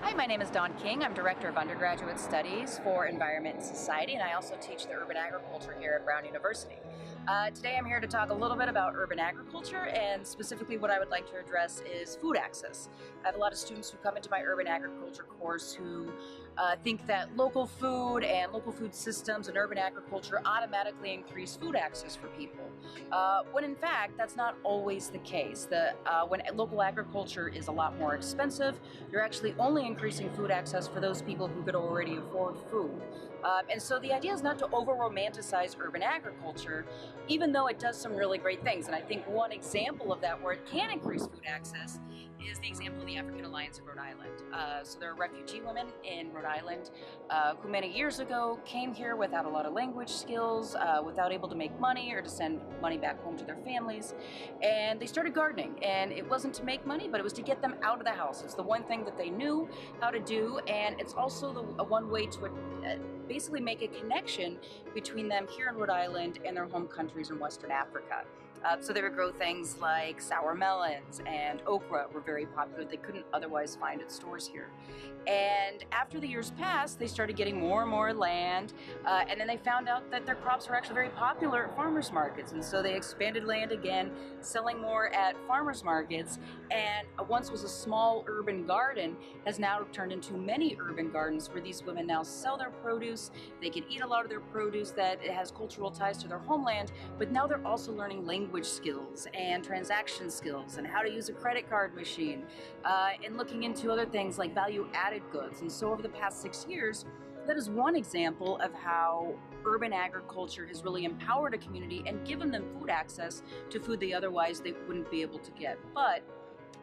Hi, my name is Dawn King. I'm Director of Undergraduate Studies for Environment and Society, and I also teach the urban agriculture here at Brown University. Today I'm here to talk a little bit about urban agriculture, and specifically what I would like to address is food access. I have a lot of students who come into my urban agriculture course who think that local food and local food systems and urban agriculture automatically increase food access for people, when in fact that's not always the case. When local agriculture is a lot more expensive, you're actually only increasing food access for those people who could already afford food. And so the idea is not to over-romanticize urban agriculture, even though it does some really great things. And I think one example of that where it can increase food access is the example of the African Alliance of Rhode Island. So there are refugee women in Rhode Island who many years ago came here without a lot of language skills, without able to make money or to send money back home to their families. And they started gardening. And it wasn't to make money, but it was to get them out of the house. It's the one thing that they knew how to do, and it's also one way to basically make a connection between them here in Rhode Island and their home countries in Western Africa. So they would grow things like sour melons and okra were very popular. They couldn't otherwise find at stores here. And after the years passed, they started getting more and more land, and then they found out that their crops were actually very popular at farmers markets. And so they expanded land again, selling more at farmers markets, and once was a small urban garden has now turned into many urban gardens where these women now sell their produce. They can eat a lot of their produce that has cultural ties to their homeland, but now they're also learning language skills and transaction skills and how to use a credit card machine, and looking into other things like value-added goods. And so over the past 6 years, that is one example of how urban agriculture has really empowered a community and given them food access to food they otherwise they wouldn't be able to get. But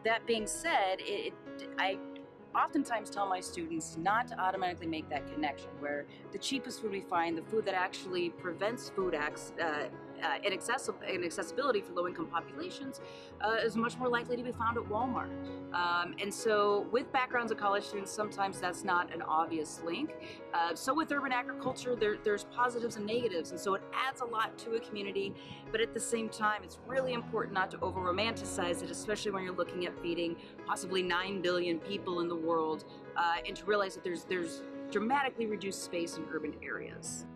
that being said, I oftentimes tell my students not to automatically make that connection, where the cheapest food we find, the food that actually prevents food inaccessibility for low-income populations, is much more likely to be found at Walmart. And so with backgrounds of college students, sometimes that's not an obvious link. So with urban agriculture, there's positives and negatives, and so it adds a lot to a community, but at the same time, it's really important not to over-romanticize it, especially when you're looking at feeding possibly 9 billion people in the world, and to realize that there's dramatically reduced space in urban areas.